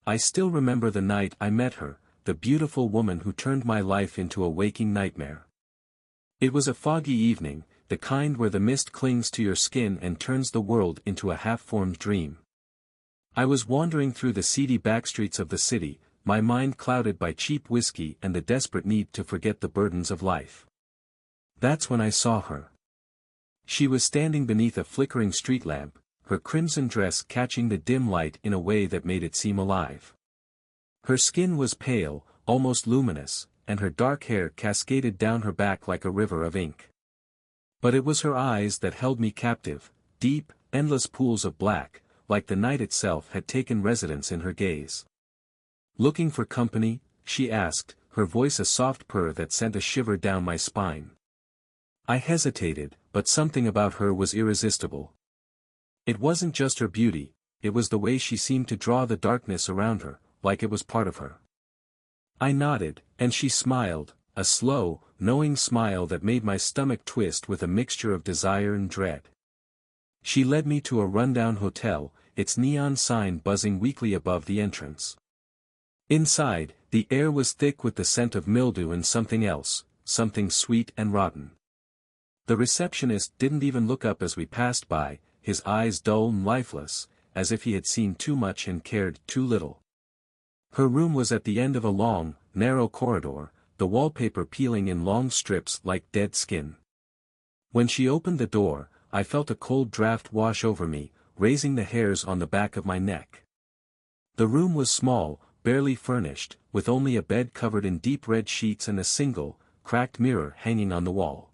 I still remember the night I met her, the beautiful woman who turned my life into a waking nightmare. It was a foggy evening, the kind where the mist clings to your skin and turns the world into a half-formed dream. I was wandering through the seedy backstreets of the city, my mind clouded by cheap whiskey and the desperate need to forget the burdens of life. That's when I saw her. She was standing beneath a flickering street lamp, her crimson dress catching the dim light in a way that made it seem alive. Her skin was pale, almost luminous, and her dark hair cascaded down her back like a river of ink. But it was her eyes that held me captive, deep, endless pools of black, like the night itself had taken residence in her gaze. "Looking for company?" she asked, her voice a soft purr that sent a shiver down my spine. I hesitated, but something about her was irresistible. It wasn't just her beauty, it was the way she seemed to draw the darkness around her, like it was part of her. I nodded, and she smiled, a slow, knowing smile that made my stomach twist with a mixture of desire and dread. She led me to a rundown hotel, its neon sign buzzing weakly above the entrance. Inside, the air was thick with the scent of mildew and something else, something sweet and rotten. The receptionist didn't even look up as we passed by, his eyes dull and lifeless, as if he had seen too much and cared too little. Her room was at the end of a long, narrow corridor, the wallpaper peeling in long strips like dead skin. When she opened the door, I felt a cold draft wash over me, raising the hairs on the back of my neck. The room was small, barely furnished, with only a bed covered in deep red sheets and a single, cracked mirror hanging on the wall.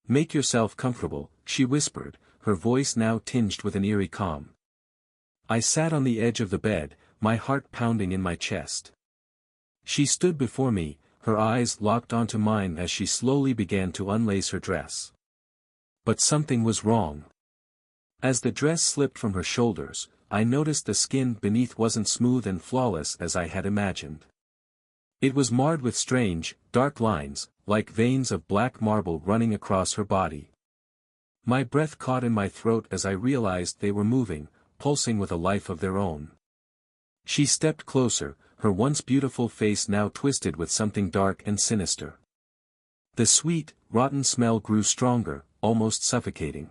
"Make yourself comfortable," she whispered, her voice now tinged with an eerie calm. I sat on the edge of the bed, my heart pounding in my chest. She stood before me, her eyes locked onto mine as she slowly began to unlace her dress. But something was wrong. As the dress slipped from her shoulders, I noticed the skin beneath wasn't smooth and flawless as I had imagined. It was marred with strange, dark lines, like veins of black marble running across her body. My breath caught in my throat as I realized they were moving, pulsing with a life of their own. She stepped closer, her once beautiful face now twisted with something dark and sinister. The sweet, rotten smell grew stronger, almost suffocating.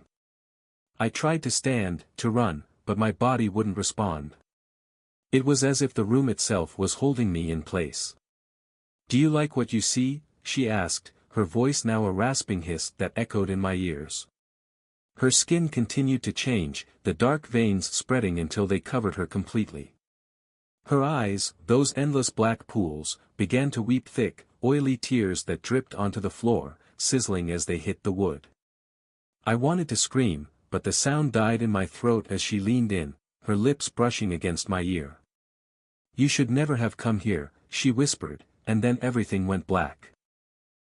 I tried to stand, to run, but my body wouldn't respond. It was as if the room itself was holding me in place. "Do you like what you see?" she asked, her voice now a rasping hiss that echoed in my ears. Her skin continued to change, the dark veins spreading until they covered her completely. Her eyes, those endless black pools, began to weep thick, oily tears that dripped onto the floor, sizzling as they hit the wood. I wanted to scream, but the sound died in my throat as she leaned in, her lips brushing against my ear. "You should never have come here," she whispered, and then everything went black.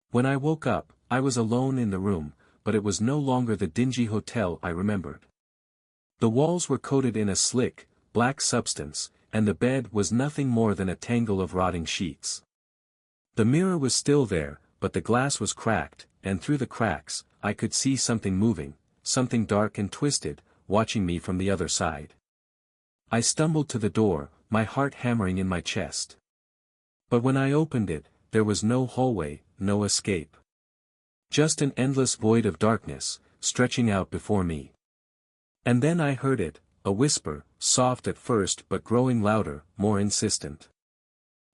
When I woke up, I was alone in the room, but it was no longer the dingy hotel I remembered. The walls were coated in a slick, black substance, and the bed was nothing more than a tangle of rotting sheets. The mirror was still there, but the glass was cracked, and through the cracks, I could see something moving, something dark and twisted, watching me from the other side. I stumbled to the door, my heart hammering in my chest. But when I opened it, there was no hallway, no escape. Just an endless void of darkness, stretching out before me. And then I heard it, a whisper, soft at first but growing louder, more insistent.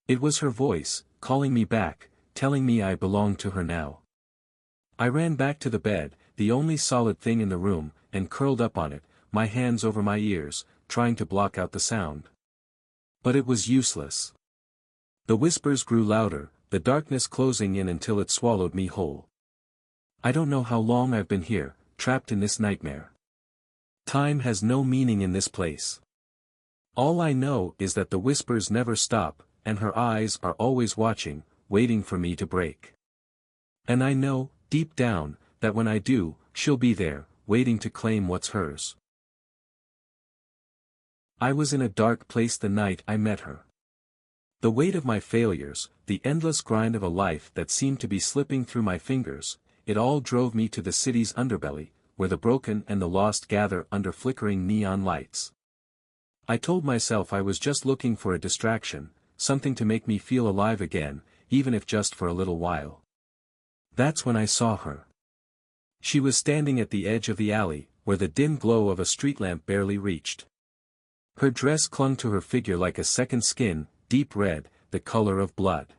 It was her voice, calling me back, telling me I belonged to her now. I ran back to the bed, the only solid thing in the room, and curled up on it, my hands over my ears, trying to block out the sound. But it was useless. The whispers grew louder, the darkness closing in until it swallowed me whole. I don't know how long I've been here, trapped in this nightmare. Time has no meaning in this place. All I know is that the whispers never stop, and her eyes are always watching, waiting for me to break. And I know, deep down, that when I do, she'll be there, waiting to claim what's hers. I was in a dark place the night I met her. The weight of my failures, the endless grind of a life that seemed to be slipping through my fingers, it all drove me to the city's underbelly, where the broken and the lost gather under flickering neon lights. I told myself I was just looking for a distraction, something to make me feel alive again, even if just for a little while. That's when I saw her. She was standing at the edge of the alley, where the dim glow of a street lamp barely reached. Her dress clung to her figure like a second skin, deep red, the color of blood.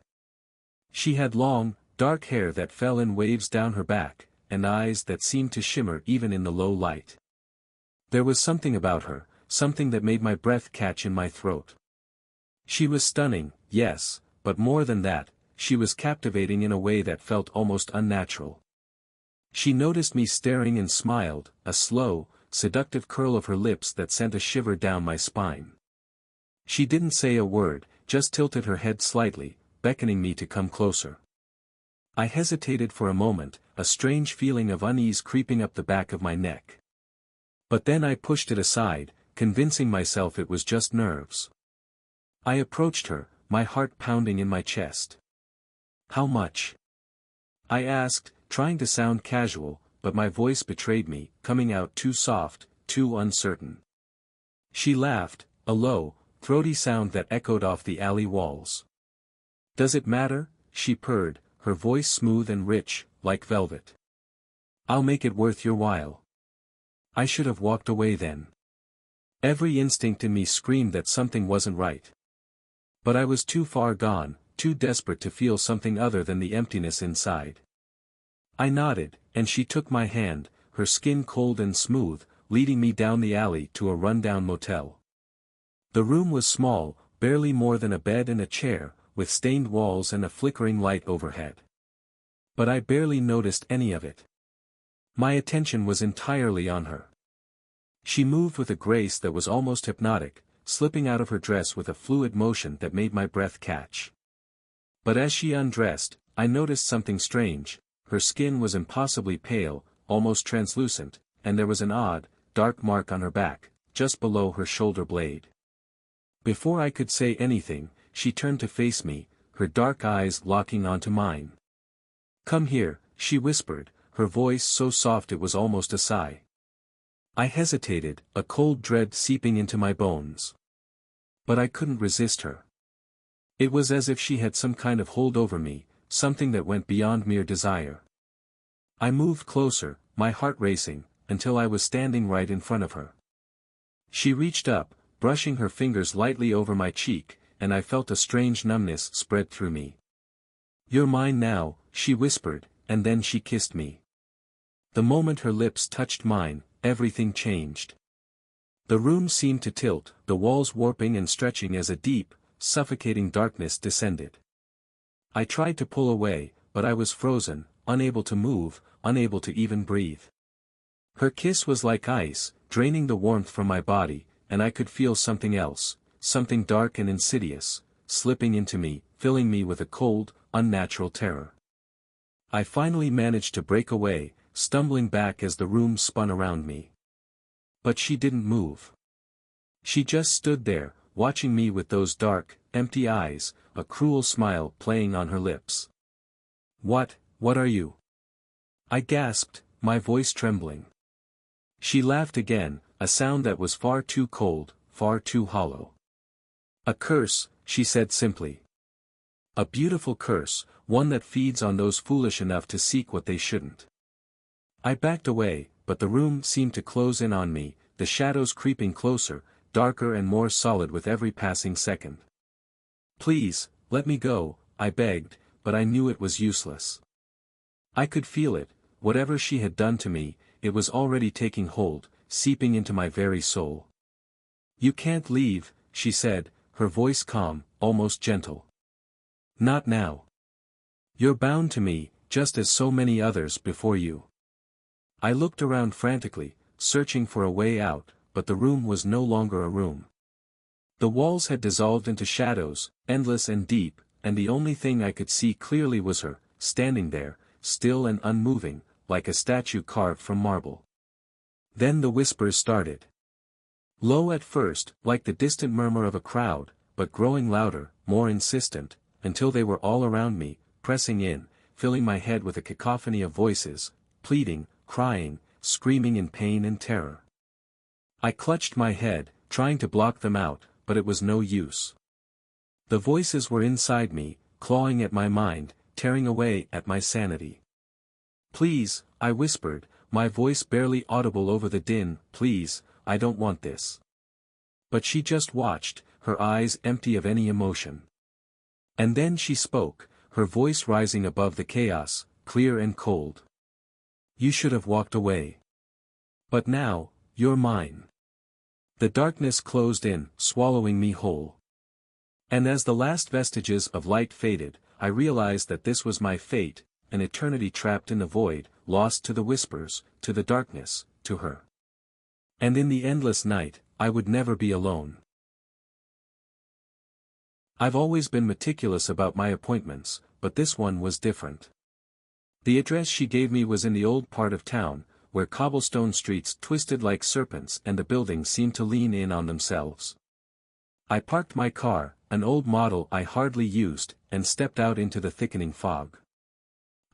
She had long, dark hair that fell in waves down her back, and eyes that seemed to shimmer even in the low light. There was something about her, something that made my breath catch in my throat. She was stunning, yes, but more than that, she was captivating in a way that felt almost unnatural. She noticed me staring and smiled, a slow, seductive curl of her lips that sent a shiver down my spine. She didn't say a word, just tilted her head slightly, beckoning me to come closer. I hesitated for a moment, a strange feeling of unease creeping up the back of my neck. But then I pushed it aside, convincing myself it was just nerves. I approached her, my heart pounding in my chest. "How much?" I asked, trying to sound casual, but my voice betrayed me, coming out too soft, too uncertain. She laughed, a low, throaty sound that echoed off the alley walls. "Does it matter?" she purred, her voice smooth and rich, like velvet. "I'll make it worth your while." I should have walked away then. Every instinct in me screamed that something wasn't right. But I was too far gone, too desperate to feel something other than the emptiness inside. I nodded, and she took my hand, her skin cold and smooth, leading me down the alley to a rundown motel. The room was small, barely more than a bed and a chair, with stained walls and a flickering light overhead. But I barely noticed any of it. My attention was entirely on her. She moved with a grace that was almost hypnotic, slipping out of her dress with a fluid motion that made my breath catch. But as she undressed, I noticed something strange. Her skin was impossibly pale, almost translucent, and there was an odd, dark mark on her back, just below her shoulder blade. Before I could say anything, she turned to face me, her dark eyes locking onto mine. "Come here," she whispered, her voice so soft it was almost a sigh. I hesitated, a cold dread seeping into my bones. But I couldn't resist her. It was as if she had some kind of hold over me, something that went beyond mere desire. I moved closer, my heart racing, until I was standing right in front of her. She reached up, brushing her fingers lightly over my cheek, and I felt a strange numbness spread through me. "You're mine now," she whispered, and then she kissed me. The moment her lips touched mine, everything changed. The room seemed to tilt, the walls warping and stretching as a deep, suffocating darkness descended. I tried to pull away, but I was frozen, unable to move, unable to even breathe. Her kiss was like ice, draining the warmth from my body, and I could feel something else, something dark and insidious, slipping into me, filling me with a cold, unnatural terror. I finally managed to break away, stumbling back as the room spun around me. But she didn't move. She just stood there, watching me with those dark, empty eyes, a cruel smile playing on her lips. What are you?" I gasped, my voice trembling. She laughed again, a sound that was far too cold, far too hollow. "A curse," she said simply. "A beautiful curse, one that feeds on those foolish enough to seek what they shouldn't." I backed away, but the room seemed to close in on me, the shadows creeping closer, darker and more solid with every passing second. "Please, let me go," I begged, but I knew it was useless. I could feel it, whatever she had done to me, it was already taking hold, seeping into my very soul. "You can't leave," she said, her voice calm, almost gentle. "Not now. You're bound to me, just as so many others before you." I looked around frantically, searching for a way out, but the room was no longer a room. The walls had dissolved into shadows, endless and deep, and the only thing I could see clearly was her, standing there, still and unmoving, like a statue carved from marble. Then the whispers started. Low at first, like the distant murmur of a crowd, but growing louder, more insistent, until they were all around me, pressing in, filling my head with a cacophony of voices, pleading, crying, screaming in pain and terror. I clutched my head, trying to block them out, but it was no use. The voices were inside me, clawing at my mind, tearing away at my sanity. "Please," I whispered, my voice barely audible over the din, "please, I don't want this." But she just watched, her eyes empty of any emotion. And then she spoke, her voice rising above the chaos, clear and cold. "You should have walked away. But now, you're mine." The darkness closed in, swallowing me whole. And as the last vestiges of light faded, I realized that this was my fate, an eternity trapped in the void, lost to the whispers, to the darkness, to her. And in the endless night, I would never be alone. I've always been meticulous about my appointments, but this one was different. The address she gave me was in the old part of town, where cobblestone streets twisted like serpents and the buildings seemed to lean in on themselves. I parked my car, an old model I hardly used, and stepped out into the thickening fog.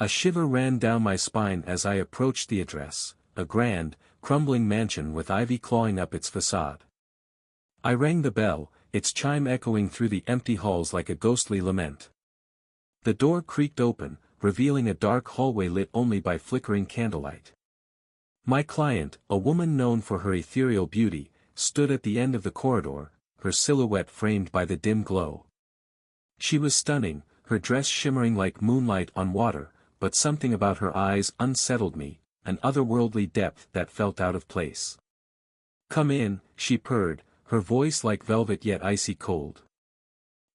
A shiver ran down my spine as I approached the address, a grand, crumbling mansion with ivy clawing up its facade. I rang the bell, its chime echoing through the empty halls like a ghostly lament. The door creaked open, revealing a dark hallway lit only by flickering candlelight. My client, a woman known for her ethereal beauty, stood at the end of the corridor, her silhouette framed by the dim glow. She was stunning, her dress shimmering like moonlight on water, but something about her eyes unsettled me, an otherworldly depth that felt out of place. "Come in," she purred, her voice like velvet yet icy cold.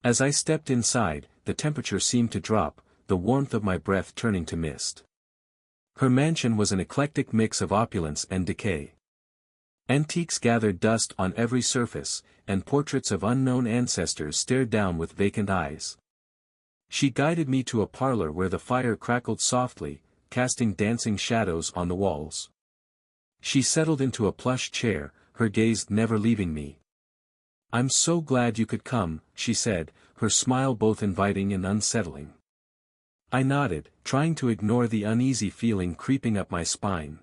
As I stepped inside, the temperature seemed to drop, the warmth of my breath turning to mist. Her mansion was an eclectic mix of opulence and decay. Antiques gathered dust on every surface, and portraits of unknown ancestors stared down with vacant eyes. She guided me to a parlor where the fire crackled softly, casting dancing shadows on the walls. She settled into a plush chair, her gaze never leaving me. "I'm so glad you could come," she said, her smile both inviting and unsettling. I nodded, trying to ignore the uneasy feeling creeping up my spine.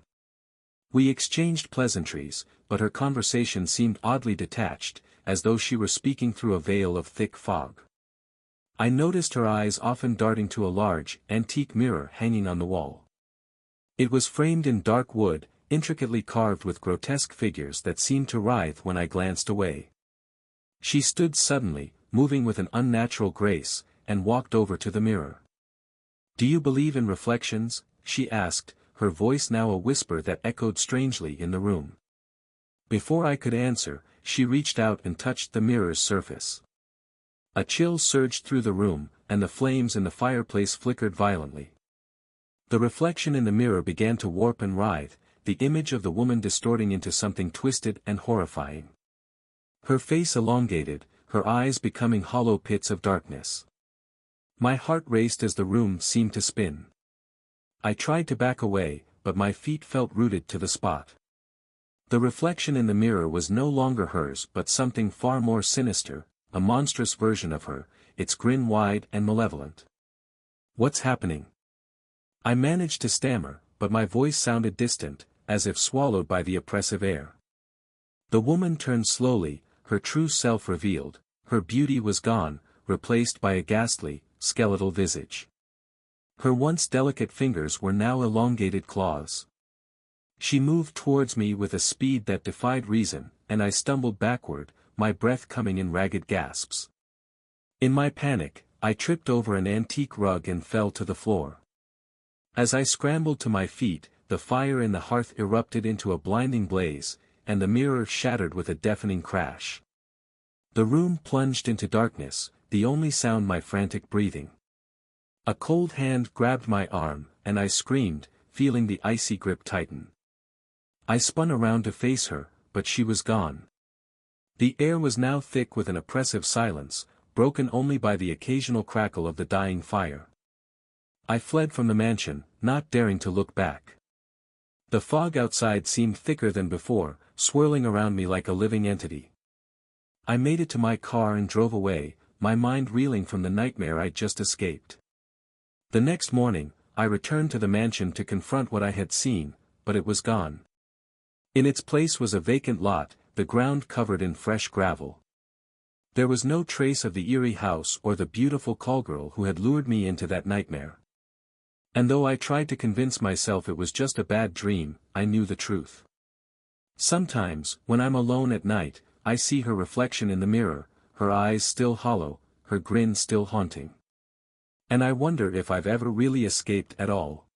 We exchanged pleasantries, but her conversation seemed oddly detached, as though she were speaking through a veil of thick fog. I noticed her eyes often darting to a large, antique mirror hanging on the wall. It was framed in dark wood, intricately carved with grotesque figures that seemed to writhe when I glanced away. She stood suddenly, moving with an unnatural grace, and walked over to the mirror. "Do you believe in reflections?" she asked, her voice now a whisper that echoed strangely in the room. Before I could answer, she reached out and touched the mirror's surface. A chill surged through the room, and the flames in the fireplace flickered violently. The reflection in the mirror began to warp and writhe, the image of the woman distorting into something twisted and horrifying. Her face elongated, her eyes becoming hollow pits of darkness. My heart raced as the room seemed to spin. I tried to back away, but my feet felt rooted to the spot. The reflection in the mirror was no longer hers but something far more sinister, a monstrous version of her, its grin wide and malevolent. "What's happening?" I managed to stammer, but my voice sounded distant, as if swallowed by the oppressive air. The woman turned slowly, her true self revealed, her beauty was gone, replaced by a ghastly, skeletal visage. Her once delicate fingers were now elongated claws. She moved towards me with a speed that defied reason, and I stumbled backward, my breath coming in ragged gasps. In my panic, I tripped over an antique rug and fell to the floor. As I scrambled to my feet, the fire in the hearth erupted into a blinding blaze, and the mirror shattered with a deafening crash. The room plunged into darkness, the only sound my frantic breathing. A cold hand grabbed my arm, and I screamed, feeling the icy grip tighten. I spun around to face her, but she was gone. The air was now thick with an oppressive silence, broken only by the occasional crackle of the dying fire. I fled from the mansion, not daring to look back. The fog outside seemed thicker than before, swirling around me like a living entity. I made it to my car and drove away, my mind reeling from the nightmare I'd just escaped. The next morning, I returned to the mansion to confront what I had seen, but it was gone. In its place was a vacant lot, the ground covered in fresh gravel. There was no trace of the eerie house or the beautiful callgirl who had lured me into that nightmare. And though I tried to convince myself it was just a bad dream, I knew the truth. Sometimes, when I'm alone at night, I see her reflection in the mirror, her eyes still hollow, her grin still haunting. And I wonder if I've ever really escaped at all.